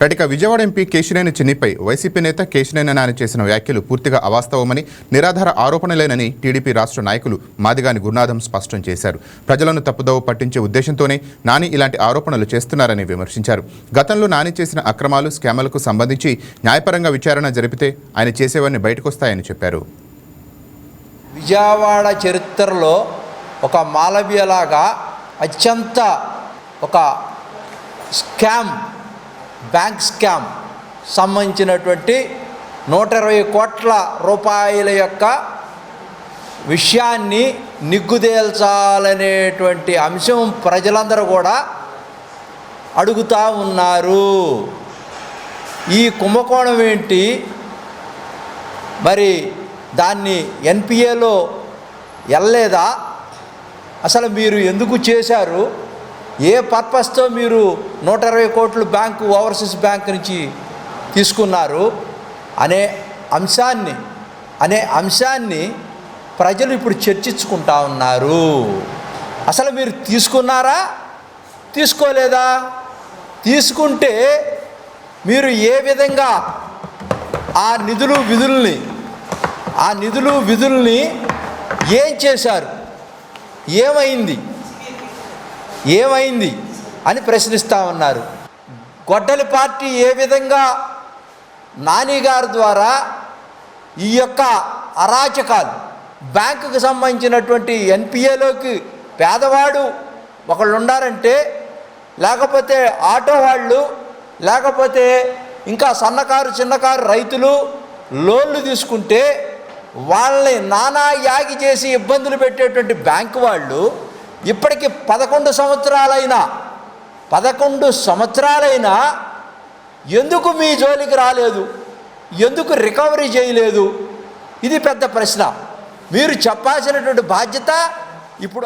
ఇక Vijayawada MP Kesineni చిన్నిపై YCP నేత కేశినేని నాని చేసిన వ్యాఖ్యలు పూర్తిగా అవాస్తవమని, నిరాధార ఆరోపణలేనని టీడీపీ రాష్ట్ర నాయకులు మాదిగాని గురునాథం స్పష్టం చేశారు. ప్రజలను తప్పుదోవ పట్టించే ఉద్దేశంతోనే నాని ఇలాంటి ఆరోపణలు చేస్తున్నారని విమర్శించారు. గతంలో నాని చేసిన అక్రమాలు, స్కామ్లకు సంబంధించి న్యాయపరంగా విచారణ జరిపితే ఆయన చేసేవన్నీ బయటకొస్తాయని చెప్పారు. విజయవాడ చరిత్రలో ఒక మాలవ్యలాగా అత్యంత ఒక స్కామ్, బ్యాంక్ స్కామ్ సంబంధించినటువంటి 120 కోట్ల రూపాయల యొక్క విషయాన్ని నిగ్గుదేల్చాలనేటువంటి అంశం ప్రజలందరూ కూడా అడుగుతూ ఉన్నారు. ఈ కుంభకోణం ఏంటి, మరి దాన్ని ఎన్పిఏలో వెళ్ళలేదా, అసలు మీరు ఎందుకు చేశారు, ఏ పర్పస్తో మీరు 120 కోట్లు బ్యాంకు, ఓవర్సీస్ బ్యాంక్ నుంచి తీసుకున్నారు అనే అంశాన్ని ప్రజలు ఇప్పుడు చర్చించుకుంటా ఉన్నారు. అసలు మీరు తీసుకున్నారా, తీసుకోలేదా, తీసుకుంటే మీరు ఏ విధంగా ఆ నిధులు విధుల్ని ఏం చేశారు, ఏమైంది అని ప్రశ్నిస్తూ ఉన్నారు. గొడ్డలి పార్టీ ఏ విధంగా నాని గారి ద్వారా ఈ యొక్క అరాచకాలు, బ్యాంకుకు సంబంధించినటువంటి ఎన్పిఏలోకి పేదవాడు ఒకళ్ళు ఉన్నారంటే, లేకపోతే ఆటో వాళ్ళు, లేకపోతే ఇంకా సన్నకారు చిన్నకారు రైతులు లోన్లు తీసుకుంటే వాళ్ళని నానా యాగి చేసి ఇబ్బందులు పెట్టేటువంటి బ్యాంకు వాళ్ళు ఇప్పటికి 11 సంవత్సరాలైనా ఎందుకు మీ జోలికి రాలేదు, ఎందుకు రికవరీ చేయలేదు? ఇది పెద్ద ప్రశ్న. మీరు చెప్పాల్సినటువంటి బాధ్యత ఇప్పుడు